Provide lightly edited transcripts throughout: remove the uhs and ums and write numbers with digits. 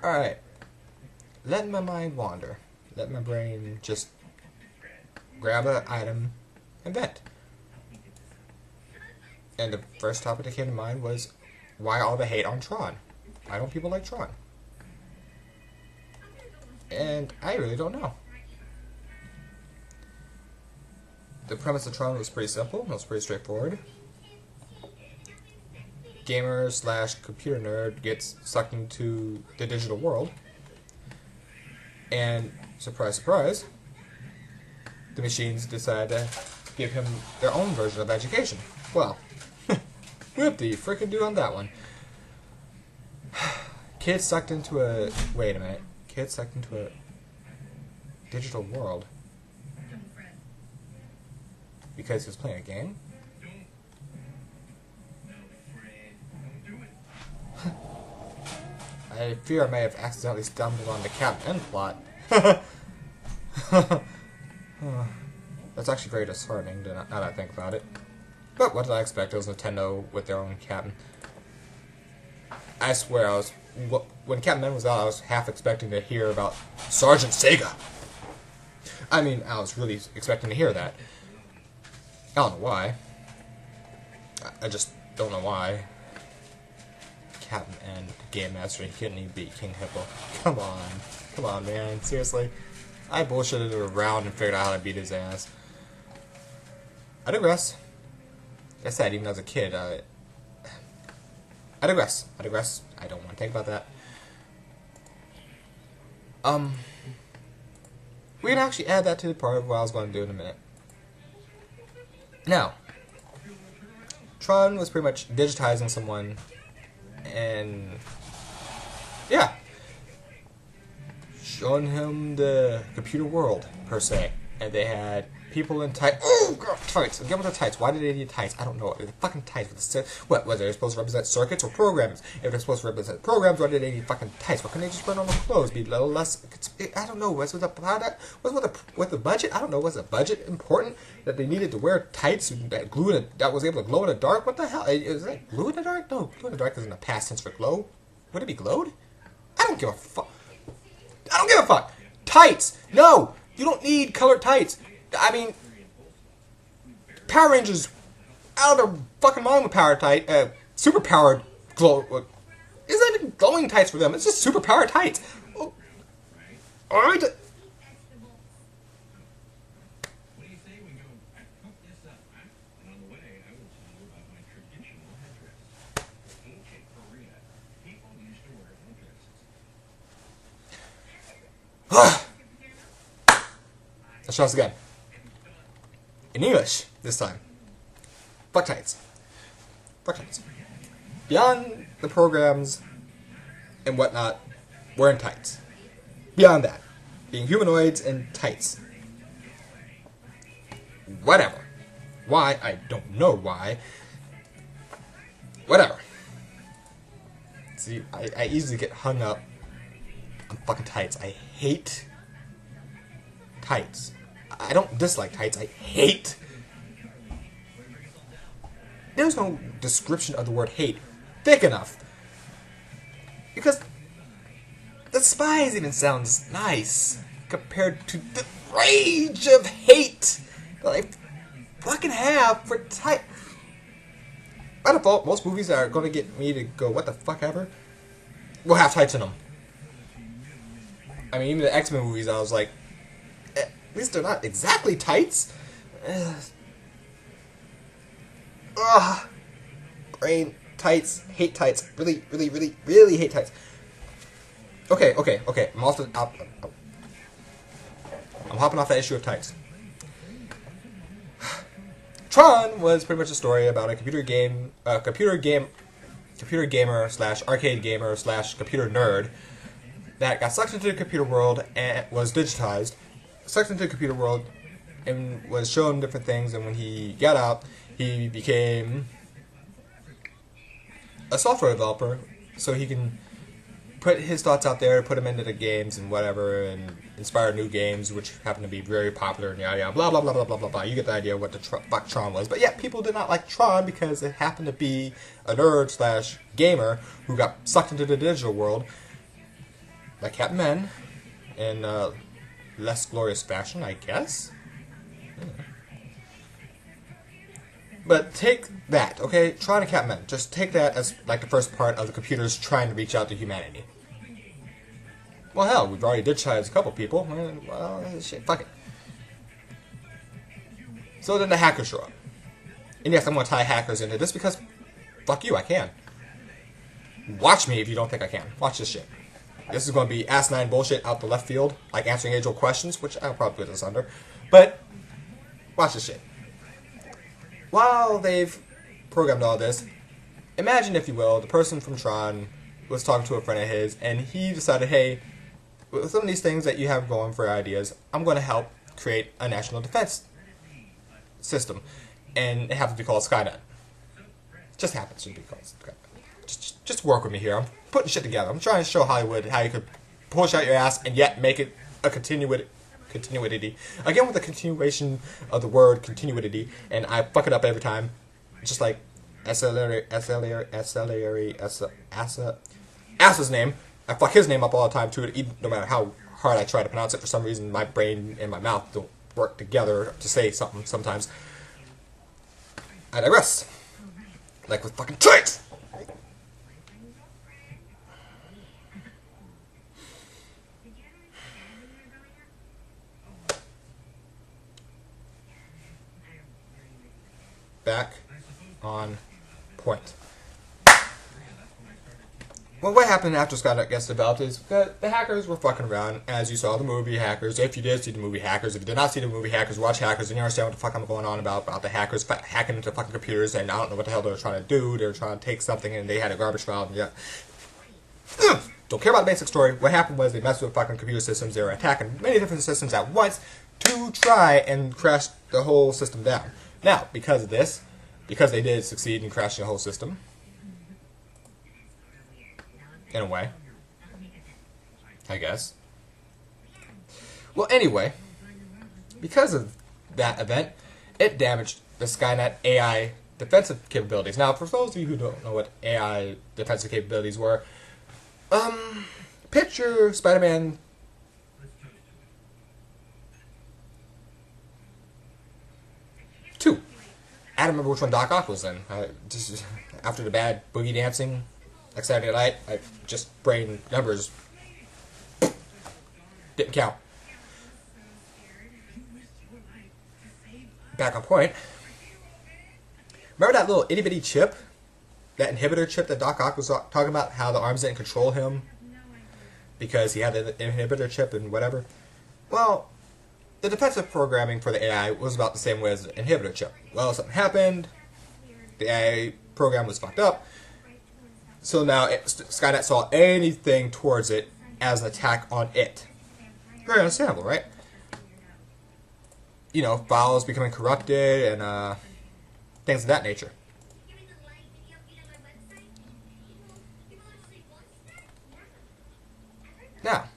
Alright. Let my mind wander. Let my brain just grab an item and vent. And the first topic that came to mind was, why all the hate on Tron? Why don't people like Tron? And I really don't know. The premise of Tron was pretty simple. It was pretty straightforward. Gamer slash computer nerd gets sucked into the digital world. And, surprise, surprise, the machines decide to give him their own version of education. Well, whoop the frickin' do on that one. Kids sucked into a... Wait a minute. Kids sucked into a digital world because he was playing a game? I fear I may have accidentally stumbled on the Captain N plot. That's actually very disheartening, now that I think about it. But what did I expect? It was Nintendo with their own Captain. I swear, when Captain N was out, I was half expecting to hear about Sergeant Sega. I mean, I was really expecting to hear that. I don't know why. I just don't know why. Captain N, Game Master, he couldn't even beat King Hippo. Come on, man, seriously. I bullshitted around and figured out how to beat his ass. I digress. Like I said, even as a kid, I digress. I don't want to think about that. We can actually add that to the part of what I was going to do in a minute. Now, Tron was pretty much digitizing someone, and yeah, showing him the computer world per se, and they had people in tights. Oh god, tights! Again with the tights. Why did they need tights? I don't know. The fucking tights with the what was they supposed to represent? Circuits or programs? If they're supposed to represent programs, why did they need fucking tights? Why couldn't they just wear normal clothes? Be a little less. I don't know. What's with the budget? I don't know. Was the budget important that they needed to wear tights that that was able to glow in the dark? What the hell? Is that glue in the dark? No, glue in the dark isn't a past tense for glow. Would it be glowed? I don't give a fuck. I don't give a fuck. Tights. No, you don't need colored tights. I mean, Power Rangers out of their fucking mind with super powered glow. It's not even glowing tights for them. It's just super powered tights. Oh. All right. Let's try this again. In English, this time. Fuck tights. Fuck tights. Beyond the programs and whatnot, wearing tights. Beyond that, being humanoids in tights. Whatever. Why? I don't know why. Whatever. See, I easily get hung up on fucking tights. I hate tights. I don't dislike tights, I hate. There's no description of the word hate thick enough. Because despise even sounds nice compared to the rage of hate that I fucking have for tight. By default, most movies that are going to get me to go, what the fuck ever, will have tights in them. I mean, even the X-Men movies, I was like, at least they're not exactly tights. Brain, tights, hate tights. Really, really, really, really hate tights. Okay. I'm hopping off that issue of tights. Tron was pretty much a story about a computer gamer slash arcade gamer slash computer nerd that got sucked into the computer world and was digitized, sucked into the computer world and was shown different things, and when he got out, he became a software developer so he can put his thoughts out there, put them into the games and whatever, and inspire new games, which happen to be very popular and yada yada, blah blah blah blah blah blah blah. You get the idea of what the fuck Tron was. But yeah, people did not like Tron because it happened to be a nerd slash gamer who got sucked into the digital world like Captain Men in less glorious fashion, I guess. Yeah. But take that, okay? Tron and Captain Men. Just take that as like the first part of the computers trying to reach out to humanity. Well, hell, we've already digitized a couple people. Well, shit, fuck it. So then the hackers show up. And yes, I'm going to tie hackers into this because, fuck you, I can. Watch me if you don't think I can. Watch this shit. This is going to be asinine bullshit out the left field, like answering age-old questions, which I'll probably put this under. But, watch this shit. While they've programmed all this, imagine, if you will, the person from Tron was talking to a friend of his, and he decided, hey, with some of these things that you have going for ideas, I'm going to help create a national defense system. And it happens to be called Skynet. Just happens to be called Skynet. Just work with me here. I'm putting shit together. I'm trying to show Hollywood how you could push out your ass and yet make it a continuity. Again, with the continuation of the word continuity, and I fuck it up every time. Just like Assa's name. I fuck his name up all the time too, even no matter how hard I try to pronounce it. For some reason, my brain and my mouth don't work together to say something sometimes. I digress. Like with fucking tights! Back on point. Well, what happened after Skynet gets developed is that the hackers were fucking around, as you saw the movie Hackers. If you did see the movie Hackers, if you did not see the movie Hackers, watch Hackers, and you understand what the fuck I'm going on about the hackers hacking into fucking computers, and I don't know what the hell they were trying to do. They were trying to take something, and they had a garbage file, and yeah. Don't care about the basic story. What happened was they messed with fucking computer systems. They were attacking many different systems at once to try and crash the whole system down. Now, because of this, because they did succeed in crashing the whole system, in a way, I guess. Well, anyway, because of that event, it damaged the Skynet AI defensive capabilities. Now, for those of you who don't know what AI defensive capabilities were, picture Spider-Man 2. I don't remember which one Doc Ock was in. Just after the bad boogie dancing, like Saturday Night, I just brain numbers didn't count. Back on point. Remember that little itty bitty chip? That inhibitor chip that Doc Ock was talking about? How the arms didn't control him because he had the inhibitor chip and whatever? Well, the defensive programming for the AI was about the same way as the inhibitor chip. Well, something happened. The AI program was fucked up. So now Skynet saw anything towards it as an attack on it. Very understandable, right? You know, files becoming corrupted and things of that nature. Now,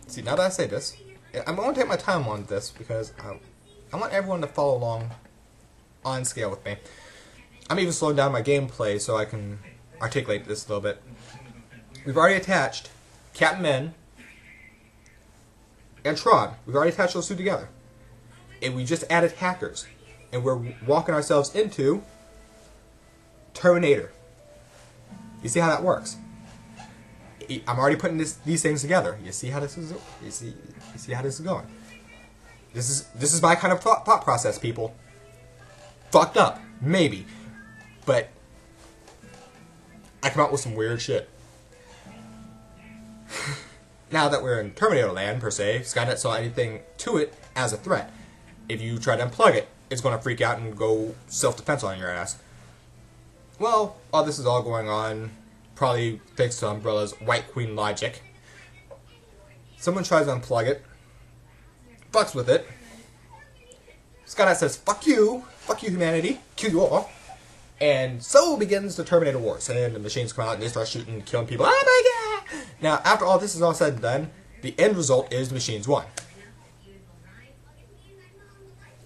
see, now that I say this, I'm going to take my time on this because I want everyone to follow along on scale with me. I'm even slowing down my gameplay so I can articulate this a little bit. We've already attached Captain Men and Tron. We've already attached those two together. And we just added hackers. And we're walking ourselves into Terminator. You see how that works? I'm already putting these things together. You see how this is? You see how this is going? This is my kind of thought process, people. Fucked up, maybe, but I come out with some weird shit. Now that we're in Terminator land, per se, Skynet saw anything to it as a threat. If you try to unplug it, it's going to freak out and go self-defense on your ass. Well, all this is all going on, probably thanks to Umbrella's White Queen logic. Someone tries to unplug it, fucks with it. Skynet says, fuck you humanity, kill you all. And so begins the Terminator Wars, and the machines come out and they start shooting and killing people. Oh my god! Now, after all this is all said and done, the end result is the machines won.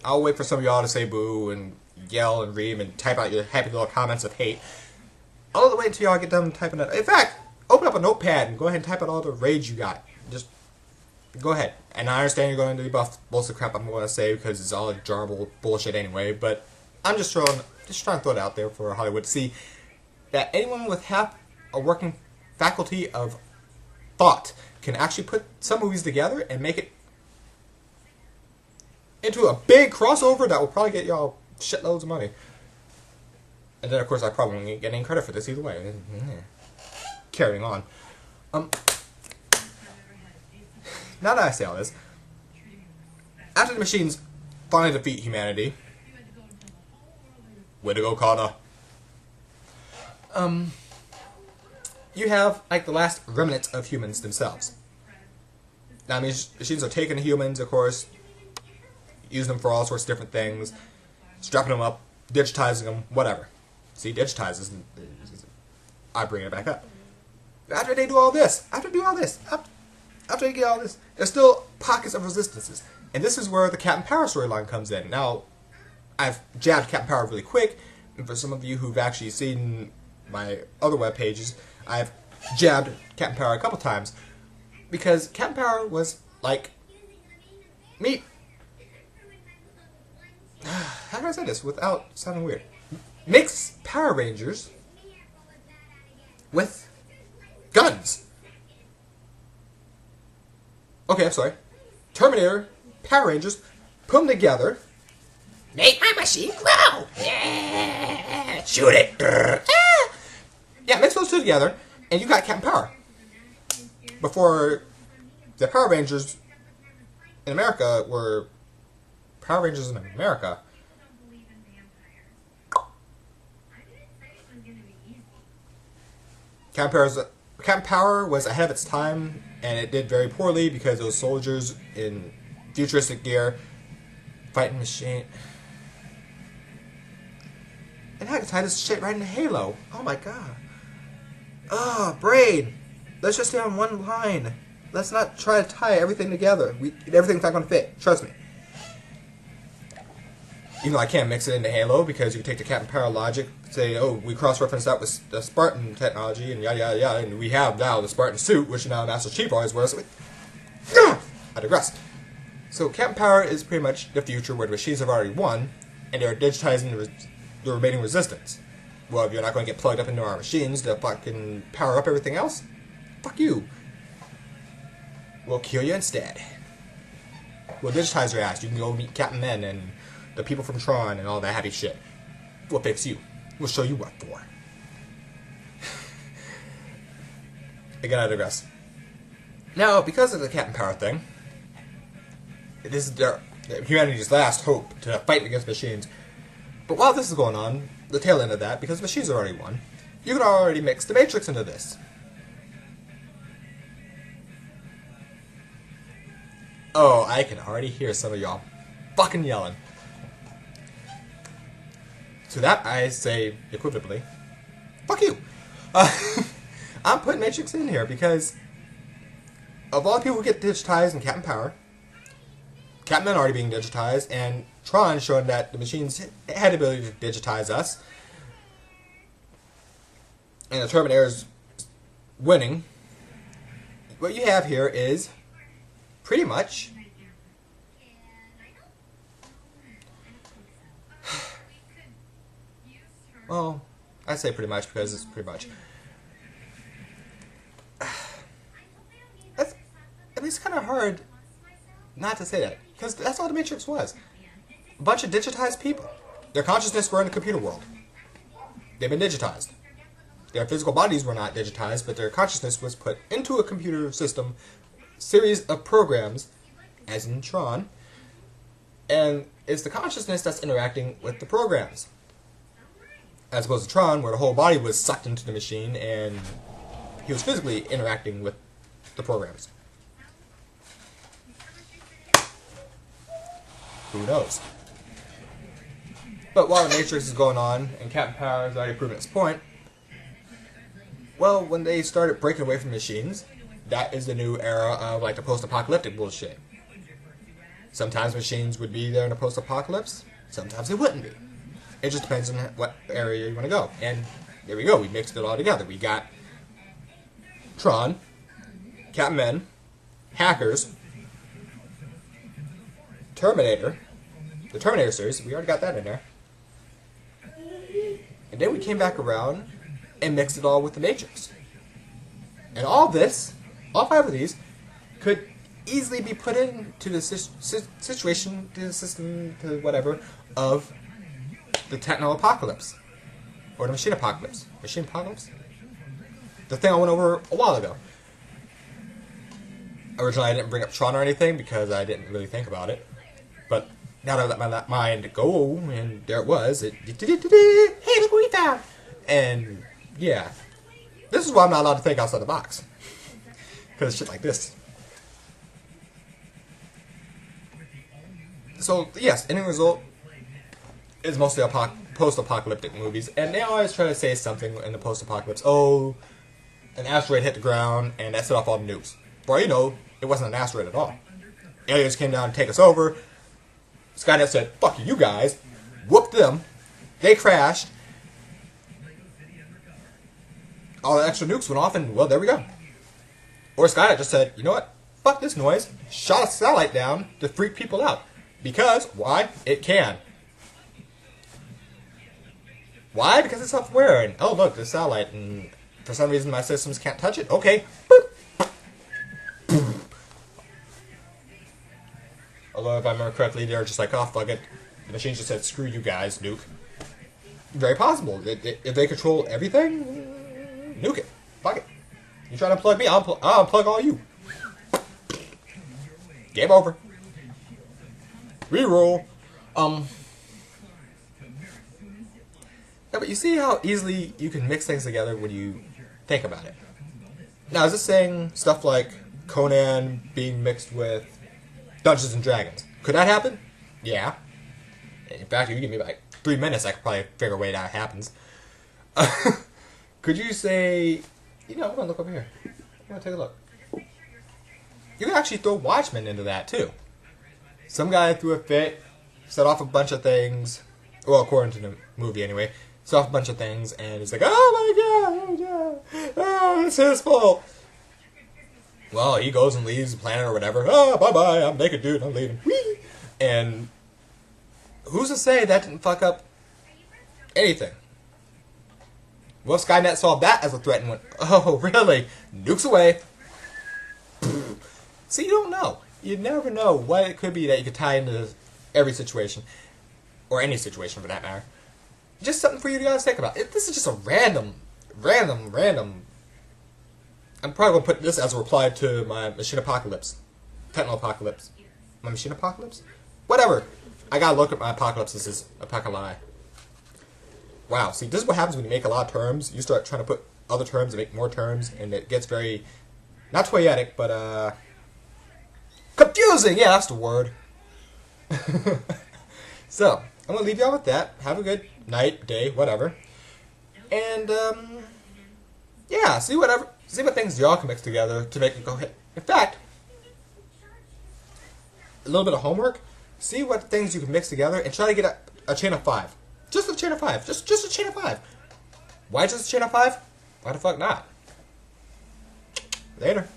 I'll wait for some of y'all to say boo and yell and ream and type out your happy little comments of hate. I'll wait until y'all get done typing it. In fact, open up a notepad and go ahead and type out all the rage you got. Just go ahead. And I understand you're going to debuff most of the crap I'm going to say because it's all jarble bullshit anyway. But I'm just trying to throw it out there for Hollywood to see that anyone with half a working faculty of thought can actually put some movies together and make it into a big crossover that will probably get y'all shitloads of money. And then, of course, I probably won't get any credit for this either way. Carrying on. Now that I say all this, after the machines finally defeat humanity, way to go, Connor. You have, like, the last remnants of humans themselves. Now, machines are taking humans, of course, using them for all sorts of different things, strapping them up, digitizing them, whatever. See, digitizes, I bring it back up. After they do all this, after they get all this, there's still pockets of resistances. And this is where the Captain Power storyline comes in. Now, I've jabbed Captain Power really quick, and for some of you who've actually seen my other web pages, I've jabbed Captain Power a couple times, because Captain Power was like meat. How can I say this without sounding weird? Mix Power Rangers with guns. Okay, I'm sorry. Terminator, Power Rangers, put them together. Make my machine grow. Yeah. Shoot it. Yeah, mix those two together, and you got Captain Power. Before the Power Rangers in America were Power Rangers in America. Captain Power was ahead of its time, and it did very poorly because those soldiers in futuristic gear fighting machine. And I can tie this shit right into Halo. Oh my god. Oh, Braid. Let's just stay on one line. Let's not try to tie everything together. Everything's not going to fit. Trust me. Even though I can't mix it into Halo because you can take the Captain Power logic, say, oh, we cross-reference that with the Spartan technology, and yada yada yada, and we have now the Spartan suit, which now Master Chief always wears. I digress. So Captain Power is pretty much the future where the machines have already won, and they're digitizing the remaining resistance. Well, if you're not going to get plugged up into our machines to fucking power up everything else, fuck you. We'll kill you instead. We'll digitize your ass. You can go meet Captain Men and the people from Tron and all that happy shit. We'll fix you. We'll show you what for. Again, I digress. Now, because of the Captain Power thing, this is humanity's last hope to fight against machines. But while this is going on, the tail end of that, because machines are already won, you can already mix the Matrix into this. Oh, I can already hear some of y'all fucking yelling. To that, I say equivalently, fuck you. I'm putting Matrix in here because of all the people who get digitized in Captain Power, Captain Men already being digitized, and Tron showing that the machines had the ability to digitize us, and the Terminator's winning. What you have here is pretty much well, I say pretty much because it's pretty much. It's kind of hard not to say that, because that's all the Matrix was. A bunch of digitized people. Their consciousness were in the computer world. They've been digitized. Their physical bodies were not digitized, but their consciousness was put into a computer system, series of programs, as in Tron, and it's the consciousness that's interacting with the programs. As opposed to Tron, where the whole body was sucked into the machine, and he was physically interacting with the programs. Who knows? But while the Matrix is going on, and Captain Power has already proven its point, well, when they started breaking away from machines, that is the new era of like the post-apocalyptic bullshit. Sometimes machines would be there in the post-apocalypse, sometimes they wouldn't be. It just depends on what area you want to go. And there we go, we mixed it all together. We got Tron, Catmen, Hackers, Terminator, the Terminator series, we already got that in there. And then we came back around and mixed it all with the Matrix. And all this, all 5 of these, could easily be put into the situation, to the system, to whatever, of the techno-apocalypse. Or the machine apocalypse. Machine apocalypse? The thing I went over a while ago. Originally I didn't bring up Tron or anything because I didn't really think about it. But now that I let my mind go, and there it was, hey, look what we found! And, yeah. This is why I'm not allowed to think outside the box. Because shit like this. So, yes, ending result is mostly post-apocalyptic movies. And they always try to say something in the post-apocalypse. Oh, an asteroid hit the ground and that set off all the nukes. For all you know, it wasn't an asteroid at all. Aliens came down to take us over. Skynet said, fuck you guys. Whooped them. They crashed. All the extra nukes went off and, well, there we go. Or Skynet just said, you know what? Fuck this noise. Shot a satellite down to freak people out. Because, why? It can. Why? Because it's self-aware. And, oh, look, the satellite. And for some reason, my systems can't touch it. Okay. Boop. Although, if I remember correctly, they're just like, oh, fuck it. The machine just said, screw you guys, nuke. Very possible. If they control everything, nuke it. Fuck it. You trying to unplug me? I'll unplug all you. Game over. Reroll. Yeah, but you see how easily you can mix things together when you think about it. Now, is this saying stuff like Conan being mixed with Dungeons and Dragons? Could that happen? Yeah. In fact, if you give me like 3 minutes, I could probably figure a way that happens. Could you say, you know, I'm gonna look over here. I'm gonna take a look. You can actually throw Watchmen into that too. Some guy threw a fit, set off a bunch of things. Well, according to the movie anyway. Set off a bunch of things, and it's like, oh my god, oh, it's his fault. Well, he goes and leaves the planet or whatever. Oh, bye-bye, I'm naked dude, I'm leaving. Whee! And who's to say that didn't fuck up anything? Well, Skynet saw that as a threat and went, oh, really? Nukes away. See, you don't know. You never know what it could be that you could tie into every situation. Or any situation, for that matter. Just something for you guys to think about. This is just a random... I'm probably going to put this as a reply to my machine apocalypse. Techno-apocalypse. My machine apocalypse? Whatever. I gotta look at my apocalypse. This is apocalypse. Wow, see, this is what happens when you make a lot of terms. You start trying to put other terms and make more terms, and it gets very... not toyetic, but, confusing! Yeah, that's the word. So, I'm gonna leave y'all with that. Have a good night, day, whatever. And, yeah, see what things y'all can mix together to make it go hit. In fact, a little bit of homework. See what things you can mix together and try to get a chain of 5. Just a chain of 5. Just a chain of 5. Why just a chain of 5? Why the fuck not? Later.